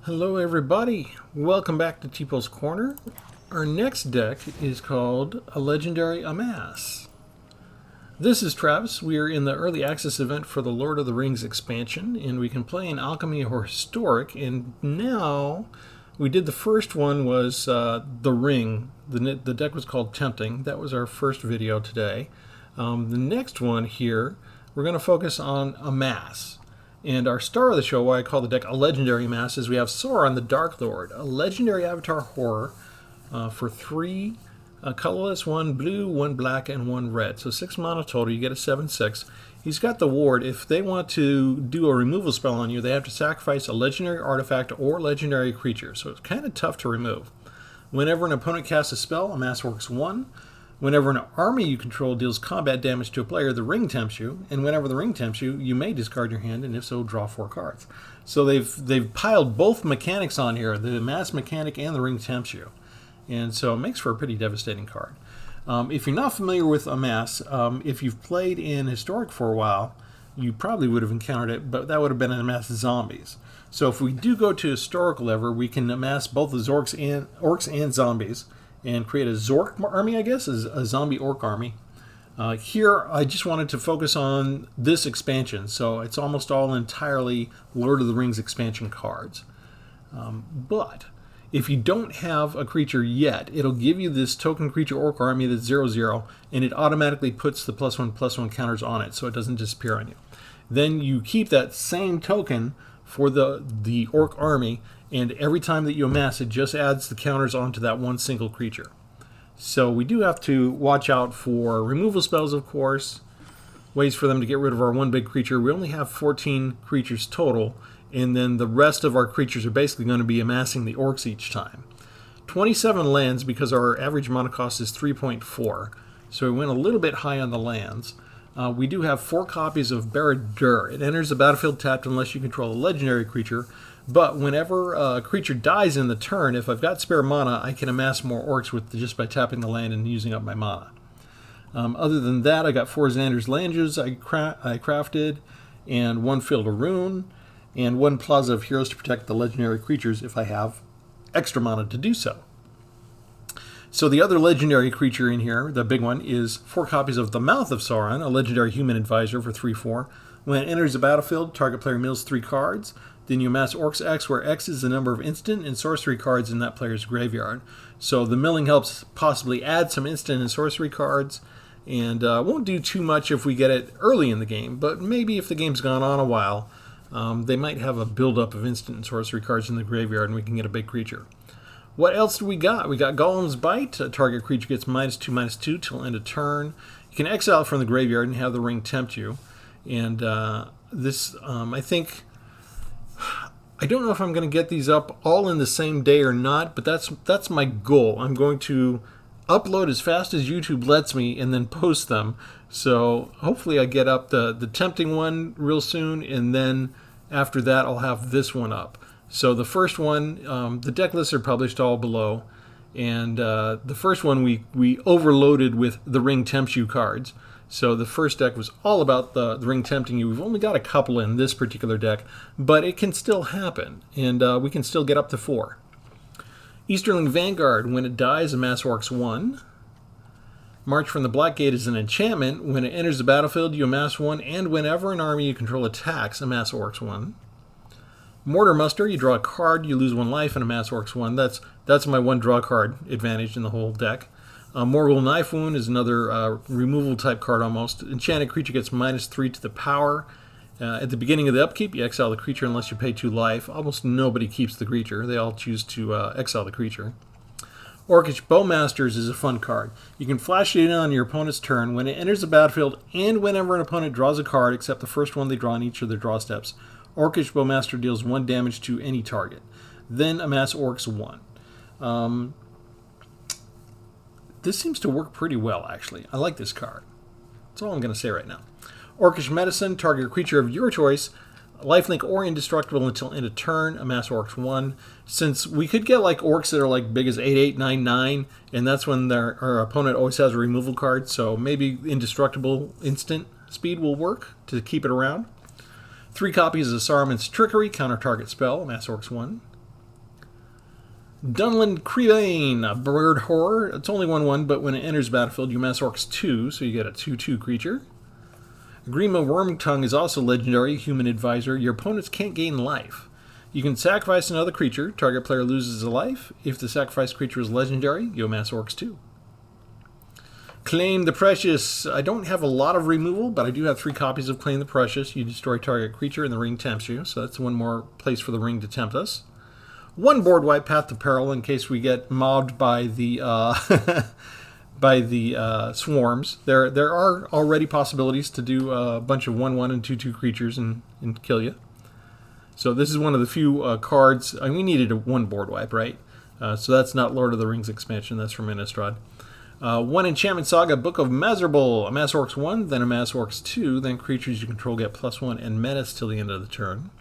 Hello everybody, welcome back to Tpull's Corner. Our next deck is called a Legendary Amass. This is Travis. We are in the early access event for the Lord of the Rings expansion, and we can play in Alchemy or Historic, and now we did the first one was the Ring. The deck was called Tempting. That was our first video today. The next one here, we're going to focus on Amass. And our star of the show, why I call the deck a Legendary Amass, is we have Sauron the Dark Lord, a legendary avatar horror for 3 colorless, 1 blue, 1 black, and 1 red. So 6 mana total, you get a 7/6. He's got the ward. If they want to do a removal spell on you, they have to sacrifice a legendary artifact or legendary creature. So it's kind of tough to remove. Whenever an opponent casts a spell, Amass works 1. Whenever an army you control deals combat damage to a player, the ring tempts you, and whenever the ring tempts you, you may discard your hand, and if so, draw 4 cards. So they've piled both mechanics on here, the Amass mechanic and the ring tempts you, and so it makes for a pretty devastating card. If you're not familiar with Amass, if you've played in Historic for a while, you probably would have encountered it, but that would have been an Amass Zombies. So if we do go to Historical ever, we can amass both the Orcs and Zombies, and create a Zork army, I guess, a zombie orc army. Here, I just wanted to focus on this expansion, so it's almost all entirely Lord of the Rings expansion cards. But if you don't have a creature yet, it'll give you this token creature orc army that's 0/0, and it automatically puts the +1/+1 counters on it, so it doesn't disappear on you. Then you keep that same token for the orc army, and every time that you amass, it just adds the counters onto that one single creature. So we do have to watch out for removal spells, of course, ways for them to get rid of our one big creature. We only have 14 creatures total, and then the rest of our creatures are basically going to be amassing the orcs each time. 27 lands because our average mana cost is 3.4, so we went a little bit high on the lands. We do have 4 copies of Barad-dûr. It enters the battlefield tapped unless you control a legendary creature, but whenever a creature dies in the turn, if I've got spare mana, I can amass more orcs just by tapping the land and using up my mana. Other than that, I got 4 Xander's Langes I crafted, and 1 Field of Rune, and 1 Plaza of Heroes to protect the legendary creatures if I have extra mana to do so. So the other legendary creature in here, the big one, is 4 copies of the Mouth of Sauron, a legendary human advisor for 3/4. When it enters the battlefield, target player mills 3 cards. Then you amass Orcs X, where X is the number of instant and sorcery cards in that player's graveyard. So the milling helps possibly add some instant and sorcery cards, and won't do too much if we get it early in the game, but maybe if the game's gone on a while, they might have a buildup of instant and sorcery cards in the graveyard, and we can get a big creature. What else do we got? We got Golem's Bite. A target creature gets -2/2 till end of turn. You can exile it from the graveyard and have the ring tempt you. And this, I think, I don't know if I'm going to get these up all in the same day or not, but that's my goal. I'm going to upload as fast as YouTube lets me and then post them. So hopefully I get up the tempting one real soon, and then after that I'll have this one up. So the first one, the deck lists are published all below, and the first one we overloaded with the Ring Tempts You cards. So the first deck was all about the Ring Tempting You. We've only got a couple in this particular deck, but it can still happen, and we can still get up to 4. Easterling Vanguard, when it dies, Amass Orcs 1. March from the Black Gate is an enchantment. When it enters the battlefield, you amass 1, and whenever an army you control attacks, Amass Orcs 1. Mortar Muster, you draw a card, you lose 1 life, and amass Orcs 1. That's my 1 draw card advantage in the whole deck. Morgul Knife Wound is another removal type card almost. Enchanted creature gets -3 to the power. At the beginning of the upkeep, you exile the creature unless you pay 2 life. Almost nobody keeps the creature. They all choose to exile the creature. Orcish Bowmasters is a fun card. You can flash it in on your opponent's turn when it enters the battlefield, and whenever an opponent draws a card except the first one they draw in each of their draw steps. Orcish Bowmaster deals 1 damage to any target. Then amass Orcs 1. This seems to work pretty well, actually. I like this card. That's all I'm going to say right now. Orcish Medicine, target creature of your choice, lifelink or indestructible until end of turn, amass Orcs 1. Since we could get like orcs that are like big as 8/8, 9/9, and that's when our opponent always has a removal card, so maybe indestructible instant speed will work to keep it around. 3 copies of Saruman's Trickery, counter target spell, amass Orcs 1. Dunland Creevane, a bird horror. It's only 1/1, but when it enters the battlefield, you Amass Orcs 2, so you get a 2/2 creature. Grima Wormtongue is also legendary, human advisor. Your opponents can't gain life. You can sacrifice another creature. Target player loses a life. If the sacrificed creature is legendary, you Amass Orcs 2. Claim the Precious. I don't have a lot of removal, but I do have 3 copies of Claim the Precious. You destroy target creature and the ring tempts you, so that's one more place for the ring to tempt us. 1 board wipe, Path to Peril, in case we get mobbed by the by the swarms. There are already possibilities to do a bunch of 1/1 and 2/2 creatures and kill you. So this is one of the few cards. I mean, we needed a 1 board wipe, right? So that's not Lord of the Rings expansion. That's from Innistrad. 1 Enchantment Saga, Book of Miserable. Amass Orcs 1, then Amass Orcs 2, then creatures you control get +1 and menace till the end of the turn.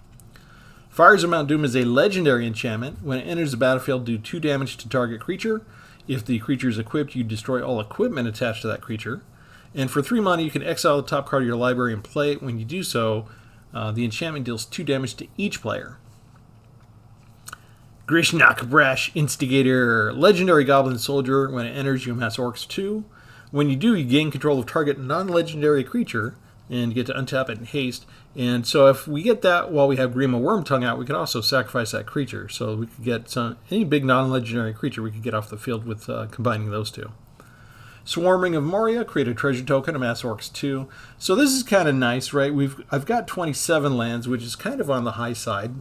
Fires of Mount Doom is a legendary enchantment. When it enters the battlefield, do 2 damage to target creature. If the creature is equipped, you destroy all equipment attached to that creature. And for 3 mana, you can exile the top card of your library and play it. When you do so, the enchantment deals 2 damage to each player. Grishnak Brash Instigator, legendary goblin soldier. When it enters, you Amass Orcs 2. When you do, you gain control of target non-legendary creature and get to untap it in haste. And so if we get that while we have Grima Wormtongue out, we could also sacrifice that creature. So we could get any big non-legendary creature we could get off the field with combining those 2. Swarming of Moria, create a treasure token, Amass Orcs 2. So this is kind of nice, right? I've got 27 lands, which is kind of on the high side,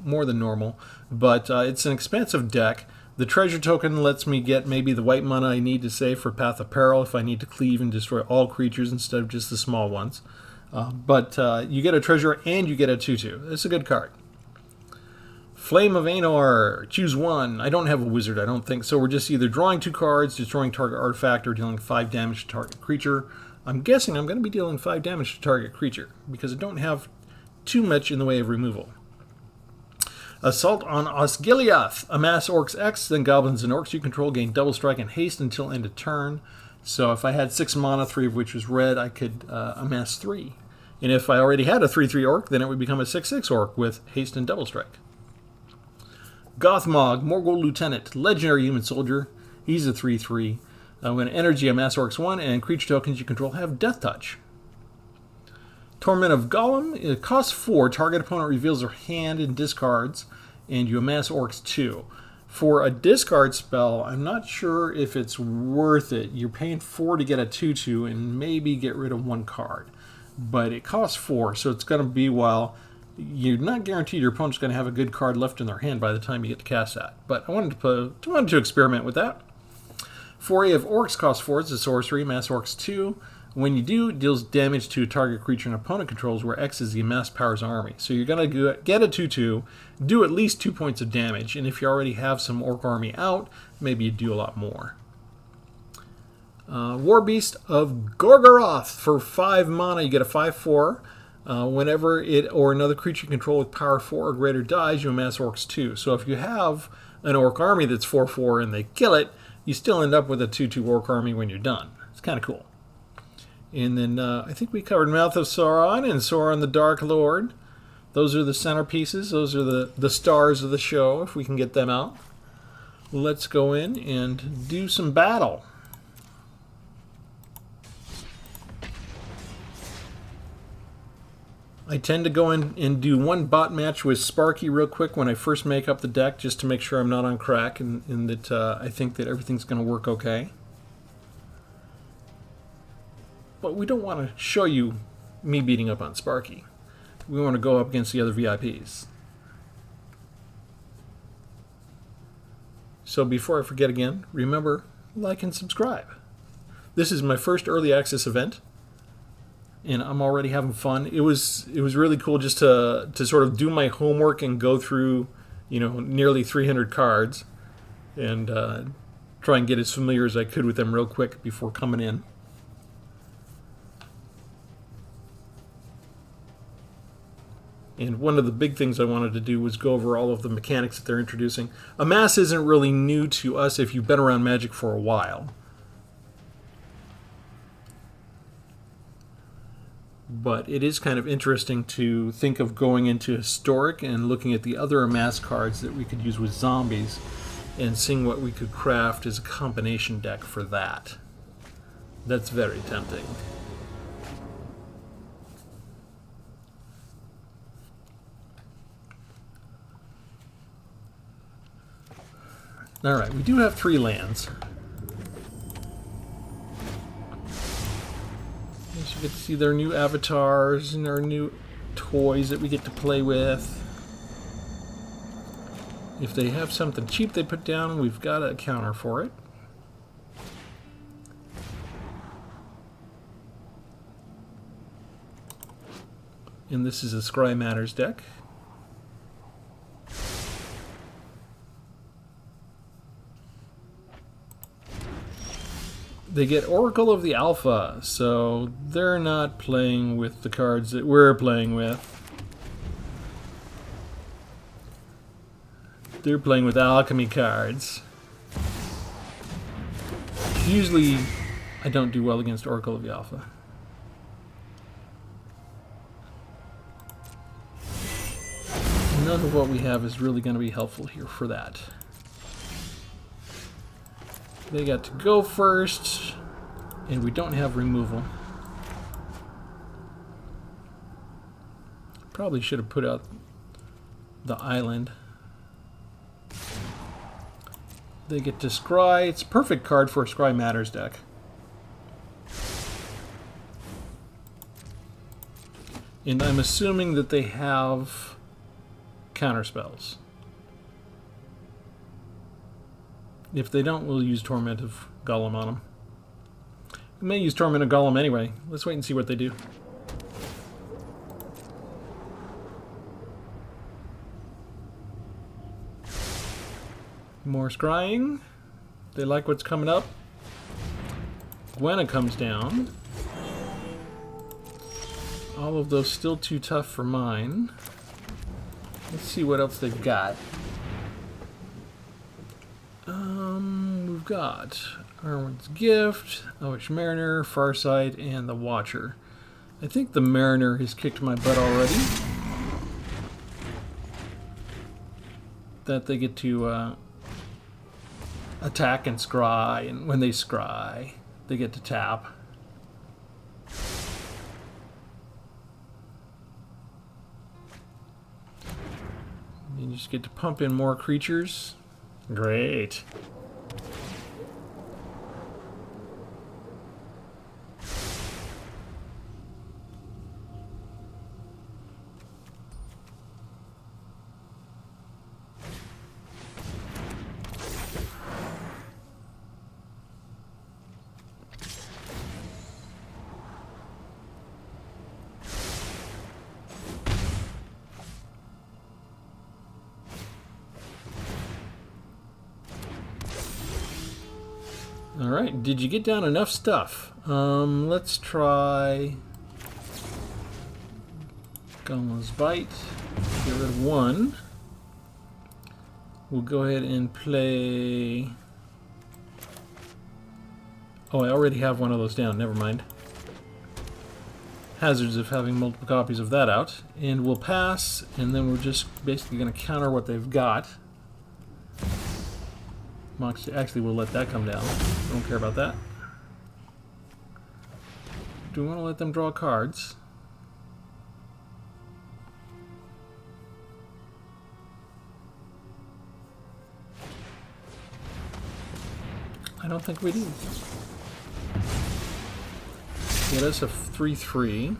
more than normal, but it's an expansive deck. The treasure token lets me get maybe the white mana I need to save for Path of Peril if I need to cleave and destroy all creatures instead of just the small ones. But you get a treasure and you get a 2/2. It's a good card. Flame of Anor, choose 1. I don't have a wizard, I don't think, so we're just either drawing 2 cards, destroying target artifact, or dealing 5 damage to target creature. I'm guessing I'm going to be dealing 5 damage to target creature, because I don't have too much in the way of removal. Assault on Osgiliath, Amass Orcs X, then Goblins and Orcs you control gain double strike and haste until end of turn. So if I had 6 mana, 3 of which was red, I could amass 3. And if I already had a 3/3 Orc, then it would become a 6/6 Orc with haste and double strike. Gothmog, Morgul Lieutenant, legendary human soldier. He's a 3/3. When energy, Amass Orcs 1, and creature tokens you control have Death Touch. Torment of Golem, it costs 4. Target opponent reveals their hand and discards, and you Amass Orcs 2. For a discard spell, I'm not sure if it's worth it. You're paying 4 to get a 2/2 and maybe get rid of 1 card. But it costs 4, so it's going to be while you're not guaranteed your opponent's going to have a good card left in their hand by the time you get to cast that. But I wanted to experiment with that. Foray of Orcs costs 4. It's a sorcery, Amass Orcs 2. When you do, it deals damage to a target creature an opponent controls, where X is the amassed powers army. So you're going to get a 2/2, do at least 2 points of damage, and if you already have some Orc army out, maybe you do a lot more. Warbeast of Gorgoroth, for 5 mana, you get a 5/4. Whenever it or another creature you control with power 4 or greater dies, you Amass Orcs 2. So if you have an Orc army that's 4/4 and they kill it, you still end up with a 2/2 Orc army when you're done. It's kind of cool. And then I think we covered Mouth of Sauron and Sauron the Dark Lord. Those are the centerpieces. Those are the stars of the show, if we can get them out. Let's go in and do some battle. I tend to go in and do 1 bot match with Sparky real quick when I first make up the deck, just to make sure I'm not on crack and that I think that everything's going to work okay. But we don't want to show you me beating up on Sparky. We want to go up against the other VIPs. So before I forget again, remember, like and subscribe. This is my first early access event, and I'm already having fun. It was really cool just to sort of do my homework and go through, nearly 300 cards and try and get as familiar as I could with them real quick before coming in. And one of the big things I wanted to do was go over all of the mechanics that they're introducing. Amass isn't really new to us if you've been around Magic for a while. But it is kind of interesting to think of going into Historic and looking at the other Amass cards that we could use with zombies and seeing what we could craft as a combination deck for that. That's very tempting. Alright, we do have 3 lands. You get to see their new avatars and their new toys that we get to play with. If they have something cheap they put down, we've got a counter for it. And this is a Scry Matters deck. They get Oracle of the Alpha, so they're not playing with the cards that we're playing with. They're playing with Alchemy cards. Usually, I don't do well against Oracle of the Alpha. None of what we have is really going to be helpful here for that. They got to go first, and we don't have removal. Probably should have put out the island. They get to scry. It's a perfect card for a Scry Matters deck. And I'm assuming that they have counterspells. If they don't, we'll use Torment of Golem on them. We may use Torment of Golem anyway. Let's wait and see what they do. More scrying. They like what's coming up. Gwenna comes down. All of those still too tough for mine. Let's see what else they've got. We've got Arwen's Gift, Elvish Mariner, Farsight, and the Watcher. I think the Mariner has kicked my butt already. That they get to attack and scry, and when they scry, they get to tap. You just get to pump in more creatures. Great. Alright, did you get down enough stuff? Let's try Golem's Bite. Get rid of 1. We'll go ahead and play... Oh, I already have one of those down, never mind. Hazards of having multiple copies of that out. And we'll pass, and then we're just basically going to counter what they've got. Actually, we'll let that come down. Don't care about that. Do we want to let them draw cards? I don't think we do. Get us a 3/3.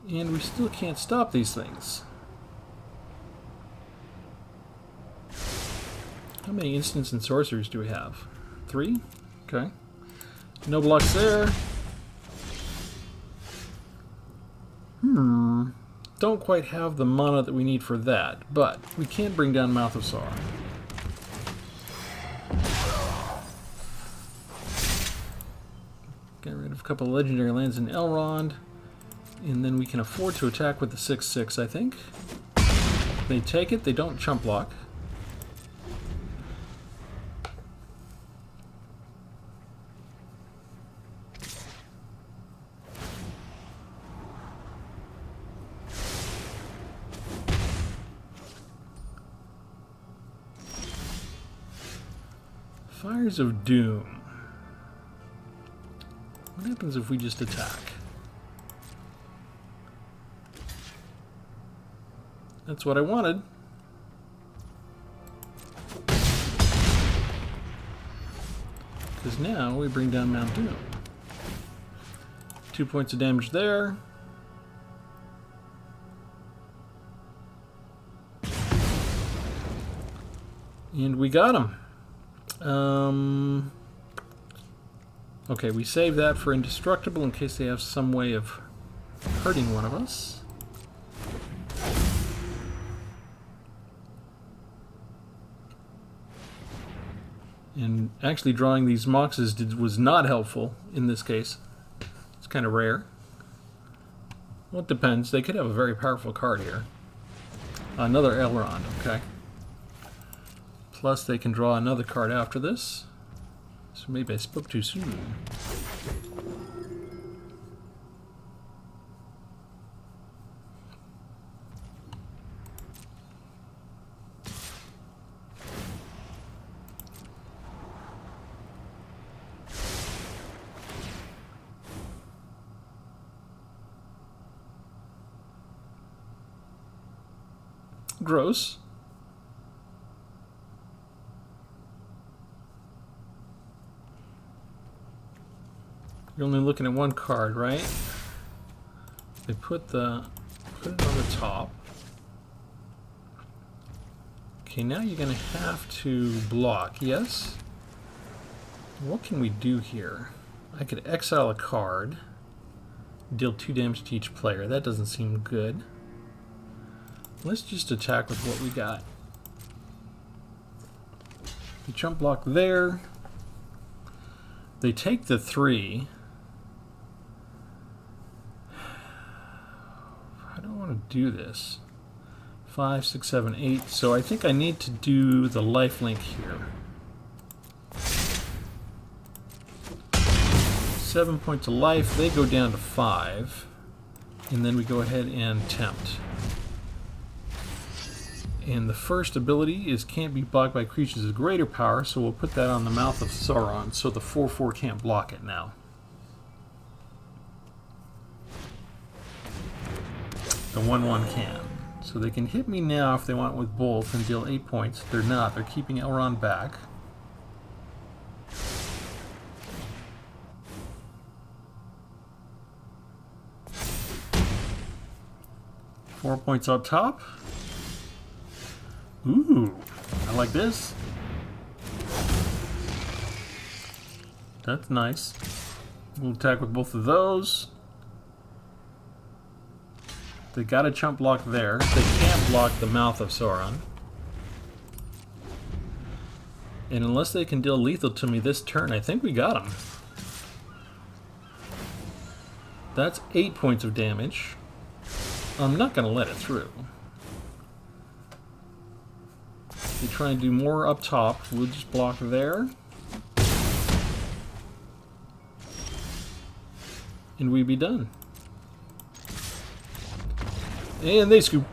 And we still can't stop these things. How many instants and sorcerers do we have? 3? Okay. No blocks there. Don't quite have the mana that we need for that, but we can bring down Mouth of Sorrow. Get rid of a couple of legendary lands in Elrond, and then we can afford to attack with the 6/6, I think. They take it, they don't chump block. Fires of Doom. What happens if we just attack? That's what I wanted. Because now we bring down Mount Doom. 2 points of damage there. And we got him. Okay, we save that for indestructible in case they have some way of hurting one of us. And actually drawing these Moxes was not helpful in this case. It's kind of rare. Well, it depends. They could have a very powerful card here. Another Elrond, okay. Plus they can draw another card after this. So maybe I spoke too soon. Gross. You're only looking at one card, right? They put it on the top. Okay, now you're going to have to block, yes? What can we do here? I could exile a card, deal 2 damage to each player. That doesn't seem good. Let's just attack with what we got. The jump block there. They take the 3. I don't want to do this. 5, 6, 7, 8. So I think I need to do the lifelink here. 7 points of life. They go down to 5. And then we go ahead and tempt. And the first ability is can't be blocked by creatures of greater power, so we'll put that on the Mouth of Sauron, so the 4/4 can't block it now. The 1/1 can. So they can hit me now if they want with both and deal 8 points. They're not. They're keeping Elrond back. Four points up top. Ooh, I like this. That's nice. We'll attack with both of those. They got a chump block there. They can't block the Mouth of Sauron. And unless they can deal lethal to me this turn, I think we got them. That's 8 points of damage. I'm not going to let it through. They try and do more up top. We'll just block there. And we'd be done. And they scoop.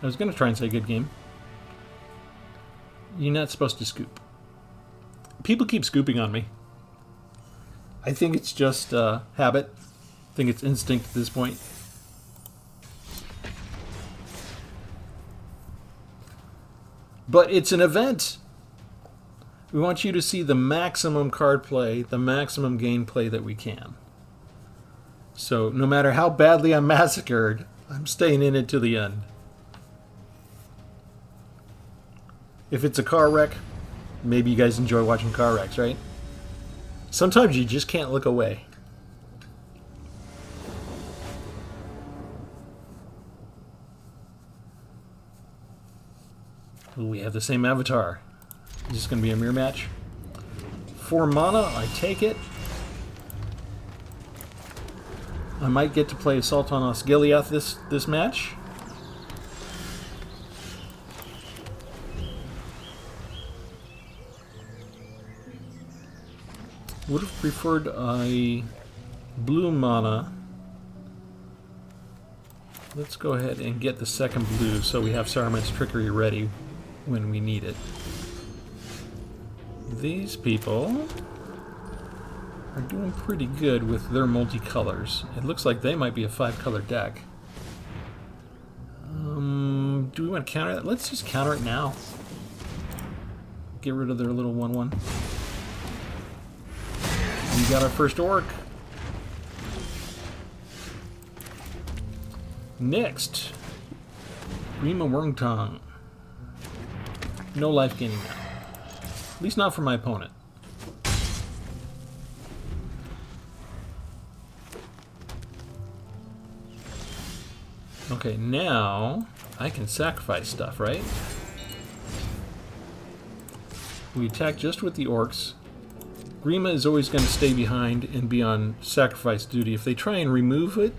I was going to try and say good game. You're not supposed to scoop. People keep scooping on me. I think it's just habit. I think it's instinct at this point. But it's an event. We want you to see the maximum card play, the maximum gameplay that we can. So no matter how badly I'm massacred, I'm staying in it to the end. If it's a car wreck, maybe you guys enjoy watching car wrecks, right? Sometimes you just can't look away. Ooh, we have the same avatar. Is this going to be a mirror match? 4 mana, I take it. I might get to play Assault on Osgiliath this match. Would have preferred a blue mana. Let's go ahead and get the second blue so we have Saruman's Trickery ready when we need it. these people are doing pretty good with their multicolors. It looks like they might be a 5-color deck. Do we want to counter that? Let's just counter it now. Get rid of their little 1/1. We got our first orc. Next, Grima Wormtongue. No life gaining now. At least not for my opponent. Okay, now I can sacrifice stuff, right? We attack just with the orcs. Grima is always going to stay behind and be on sacrifice duty. If they try and remove it,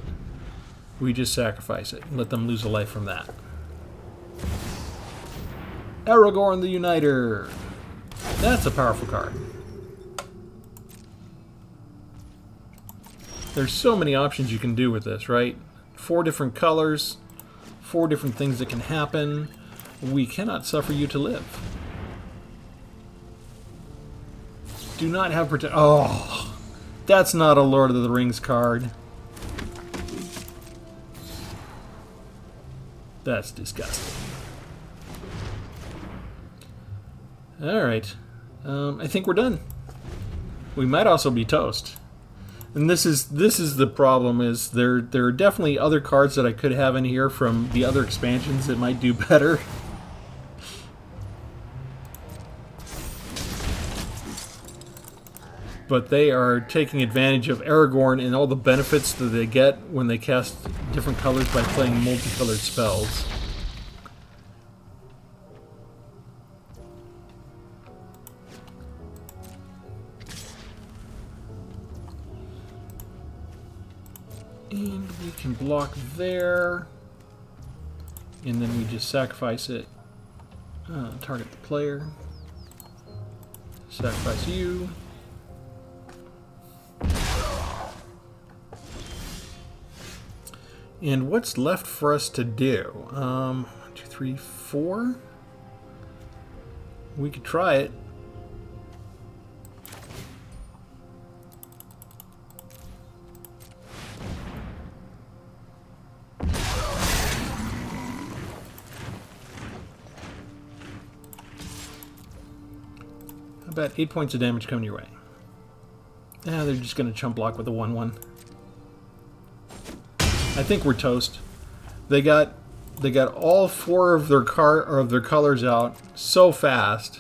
we just sacrifice it and let them lose a life from that. Aragorn the Uniter. That's a powerful card. There's so many options you can do with this, right? 4 different colors, 4 different things that can happen. We cannot suffer you to live. Do not have protect. Oh, that's not a Lord of the Rings card. That's disgusting. Alright. I think we're done. We might also be toast. And this is the problem, is there are definitely other cards that I could have in here from the other expansions that might do better. But they are taking advantage of Aragorn and all the benefits that they get when they cast different colors by playing multicolored spells. And we can block there. And then we just sacrifice it. Target the player. Sacrifice you. And what's left for us to do? 1, 2, 3, 4. We could try it. About 8 points of damage coming your way. Yeah, they're just going to chump block with a 1/1. I think we're toast. They got all 4 of their colors out so fast.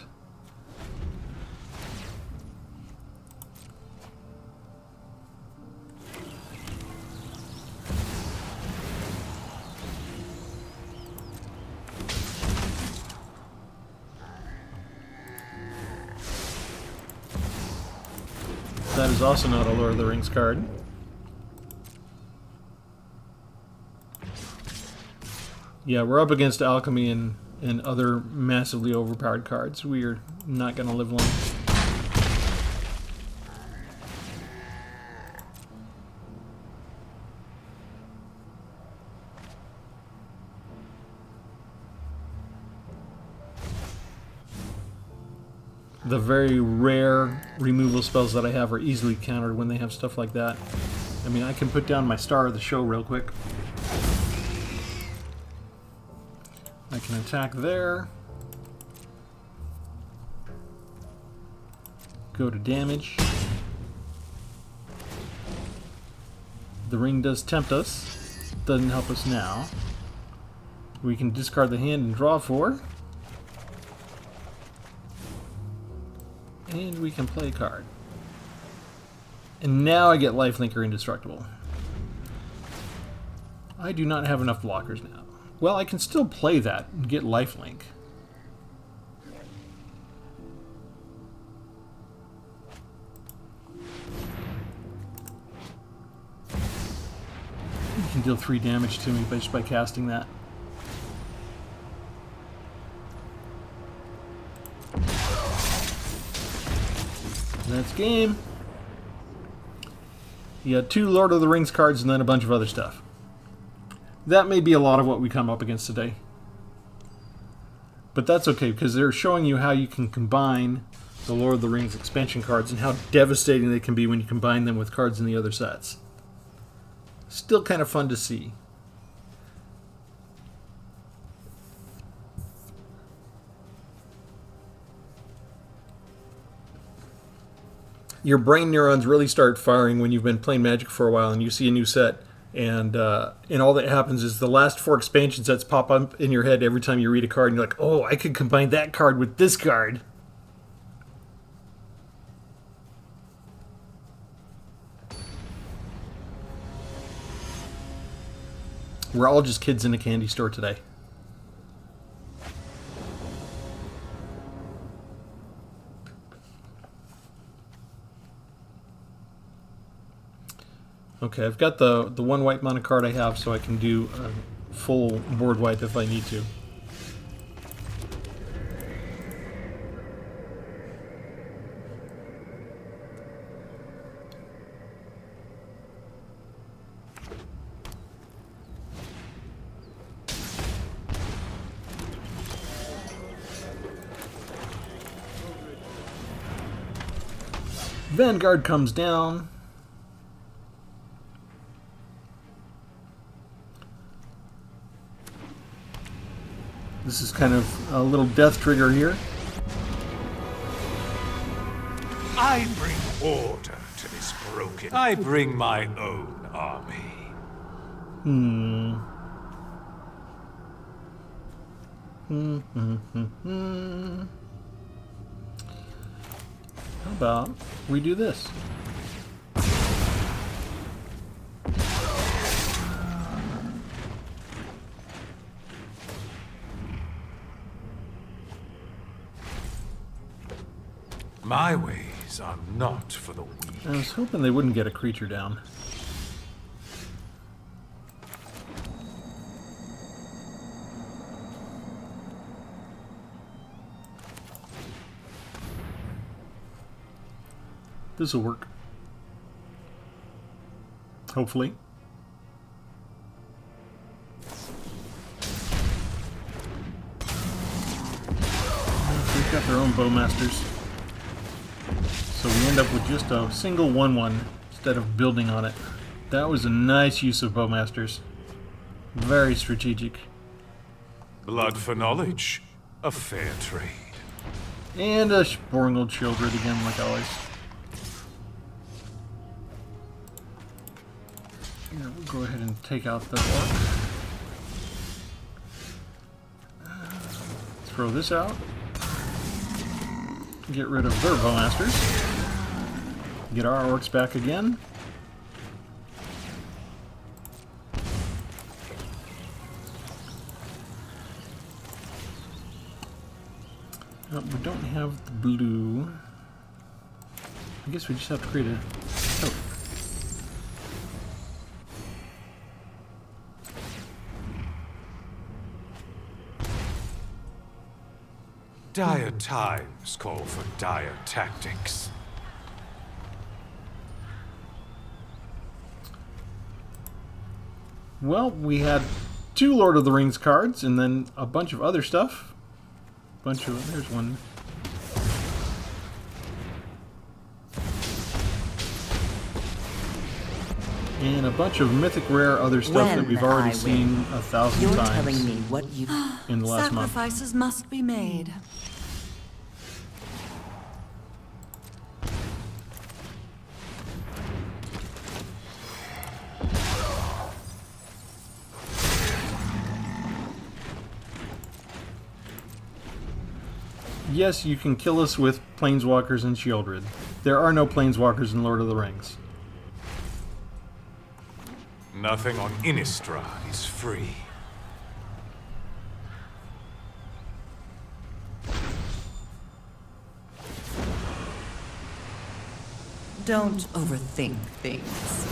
That is also not a Lord of the Rings card. Yeah, we're up against Alchemy and other massively overpowered cards. We are not going to live long. The very rare removal spells that I have are easily countered when they have stuff like that. I mean, I can put down my star of the show real quick. I can attack there. Go to damage. The ring does tempt us. Doesn't help us now. We can discard the hand and draw 4. And we can play a card. And now I get lifelink or indestructible. I do not have enough blockers now. Well, I can still play that and get lifelink. You can deal 3 damage to me just by casting that. That's game. You got 2 Lord of the Rings cards and then a bunch of other stuff. That may be a lot of what we come up against today. But that's okay, because they're showing you how you can combine the Lord of the Rings expansion cards and how devastating they can be when you combine them with cards in the other sets. Still kind of fun to see. Your brain neurons really start firing when you've been playing Magic for a while and you see a new set, and all that happens is the last 4 expansion sets pop up in your head every time you read a card, and you're like, oh, I could combine that card with this card. We're all just kids in a candy store today. Okay, I've got the one white mana card I have, so I can do a full board wipe if I need to. Vanguard comes down. This is kind of a little death trigger here. I bring order to this broken. I bring my own army. How about we do this? My ways are not for the weak. I was hoping they wouldn't get a creature down. This will work. Hopefully. They've got their own bowmasters. So we end up with just a single 1/1 instead of building on it. That was a nice use of bowmasters. Very strategic. Blood for knowledge. A fair trade. And a boring old Shieldred again, like always. Here, we'll go ahead and take out the Orc. Throw this out. Get rid of their bowmasters. Get our Orcs back again. Oh, we don't have the blue. I guess we just have to create a... Oh. Dire times call for dire tactics. Well, we had 2 Lord of the Rings cards and then a bunch of other stuff. There's one. And a bunch of mythic rare other stuff that we've already seen 1,000 You're times. telling me what you... In the last month. Sacrifices must be made. Yes, you can kill us with Planeswalkers and Shieldred. There are no Planeswalkers in Lord of the Rings. Nothing on Innistrad is free. Don't overthink things.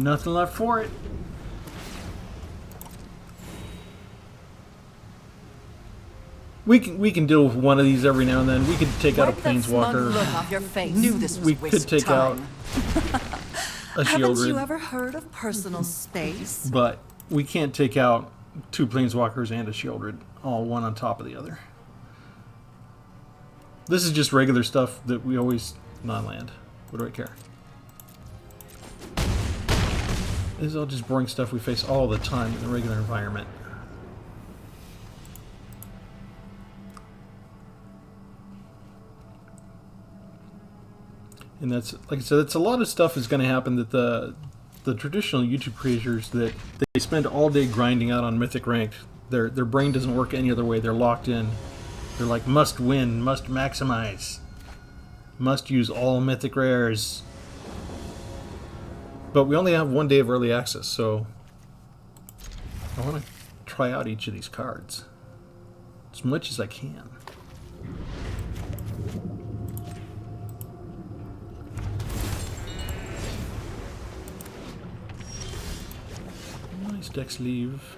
Nothing left for it. We can deal with one of these every now and then. We could take out a Wipe that smug planeswalker. look off your face. Knew this was We waste could take out time. a Haven't Shieldred, you ever heard of personal space? but we can't take out 2 planeswalkers and a Shieldred, all one on top of the other. This is just regular stuff that we always non-land. What do I care? This is all just boring stuff we face all the time in the regular environment. And that's, like I said, it's a lot of stuff is going to happen that the traditional YouTube creators that they spend all day grinding out on Mythic Ranked, their brain doesn't work any other way. They're locked in. They're like, must win, must maximize, must use all Mythic Rares. But we only have 1 day of early access, so I want to try out each of these cards as much as I can. Nice deck sleeve.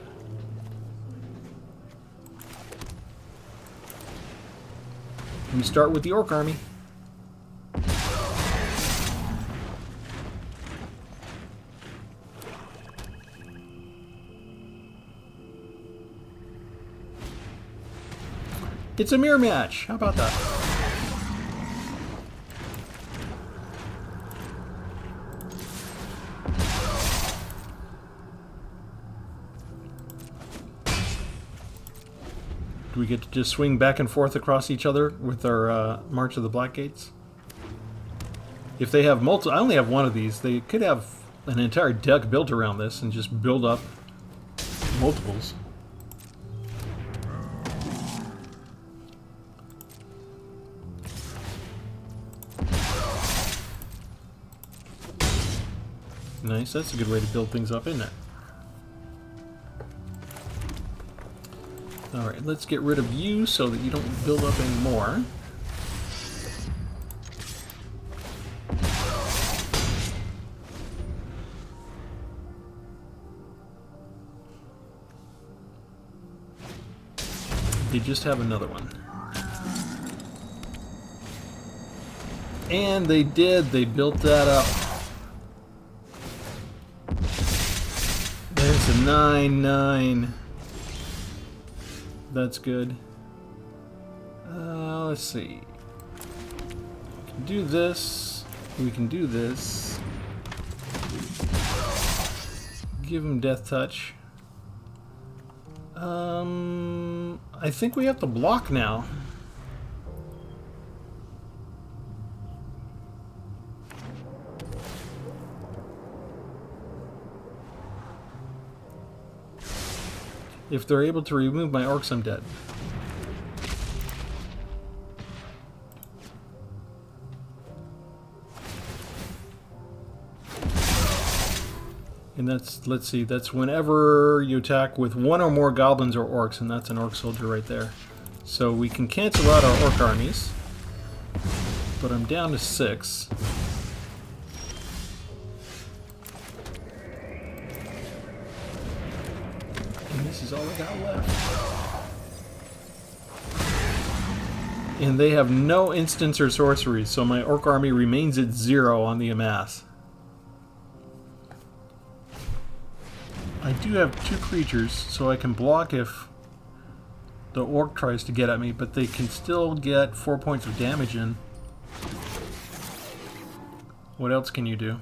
We start with the Orc army. It's a mirror match. How about that? Do we get to just swing back and forth across each other with our March of the Black Gates? If they have multiple, I only have one of these. They could have an entire deck built around this and just build up multiples. Nice, that's a good way to build things up, isn't it? Alright, let's get rid of you so that you don't build up anymore. They just have another one. And they did, they built that up. There's a 9/9. That's good. Let's see. We can do this. We can do this. Give him Death Touch. I think we have to block now. If they're able to remove my Orcs, I'm dead. And that's, let's see, that's whenever you attack with 1 or more goblins or orcs, and that's an orc soldier right there. So we can cancel out our orc armies, but I'm down to 6. And this is all I got left. And they have no instants or sorceries, so my orc army remains at 0 on the Amass. I do have 2 creatures, so I can block if the orc tries to get at me, but they can still get 4 points of damage in. What else can you do?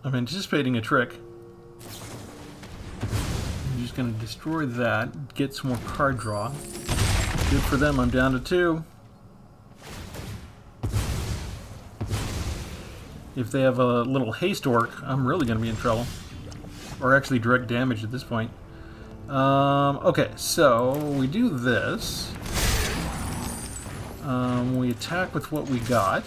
I'm anticipating a trick. I'm just going to destroy that, get some more card draw. Good for them, I'm down to 2. If they have a little haste orc, I'm really going to be in trouble. Or actually direct damage at this point. Okay, so we do this. We attack with what we got.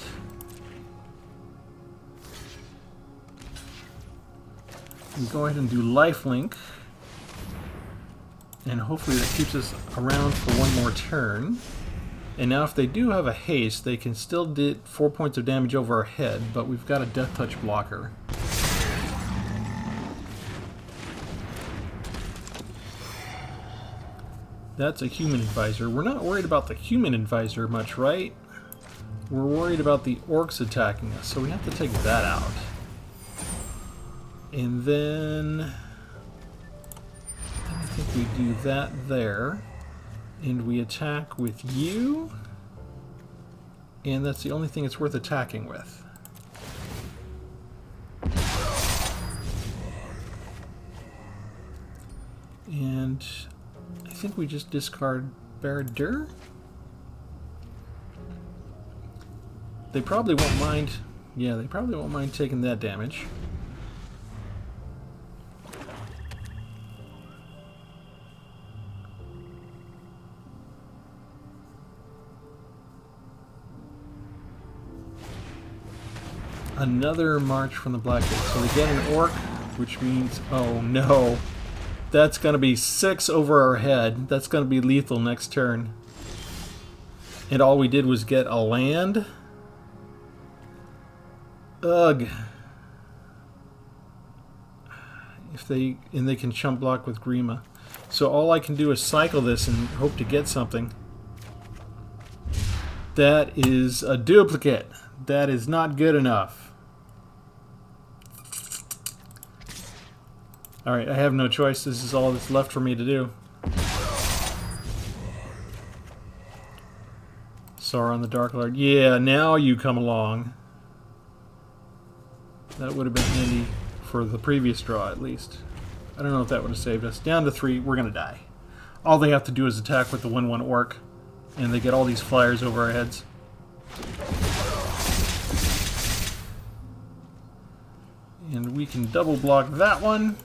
We go ahead and do lifelink. And hopefully that keeps us around for one more turn. And now if they do have a haste, they can still do 4 points of damage over our head, but we've got a death touch blocker. That's a human advisor. We're not worried about the human advisor much, right? We're worried about the orcs attacking us, so we have to take that out. And then I think we do that there. And we attack with you. And that's the only thing it's worth attacking with. And I think we just discard Baradur. They probably won't mind. Yeah, they probably won't mind taking that damage. Another march from the Black Gate. So they get an orc, which means, oh no, that's going to be 6 over our head. That's going to be lethal next turn. And all we did was get a land. Ugh. And they can chump block with Grima. So all I can do is cycle this and hope to get something. That is a duplicate. That is not good enough. Alright, I have no choice. This is all that's left for me to do. Sauron the Dark Lord. Yeah, now you come along. That would have been handy for the previous draw, at least. I don't know if that would have saved us. Down to 3, we're going to die. All they have to do is attack with the 1/1 orc, and they get all these flyers over our heads. And we can double block that one,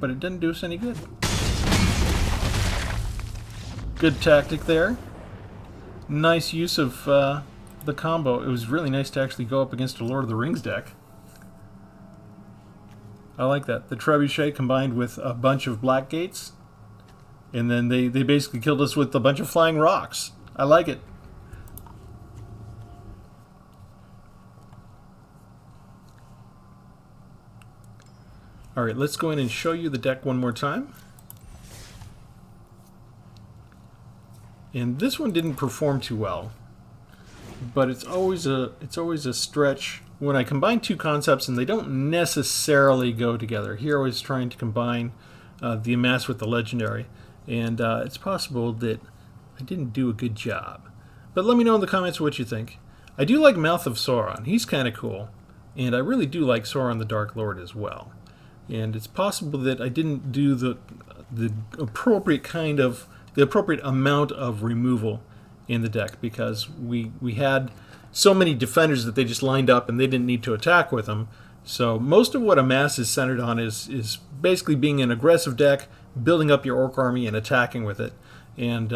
but it didn't do us any good. Good tactic there. Nice use of the combo. It was really nice to actually go up against a Lord of the Rings deck. I like that. The Trebuchet combined with a bunch of Black Gates, and then they basically killed us with a bunch of flying rocks. I like it. Alright, let's go in and show you the deck one more time. And this one didn't perform too well, but it's always a stretch when I combine two concepts and they don't necessarily go together. Here I was trying to combine the Amass with the Legendary, and it's possible that I didn't do a good job. But let me know in the comments what you think. I do like Mouth of Sauron. He's kind of cool, and I really do like Sauron the Dark Lord as well. And it's possible that I didn't do the appropriate amount of removal in the deck, because we had so many defenders that they just lined up and they didn't need to attack with them. So most of what Amass is centered on is basically being an aggressive deck, building up your Orc army and attacking with it. And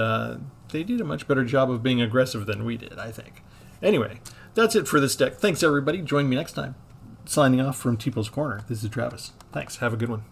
they did a much better job of being aggressive than we did, I think. Anyway, that's it for this deck. Thanks everybody. Join me next time. Signing off from Tpull's Corner. This is Travis. Thanks. Have a good one.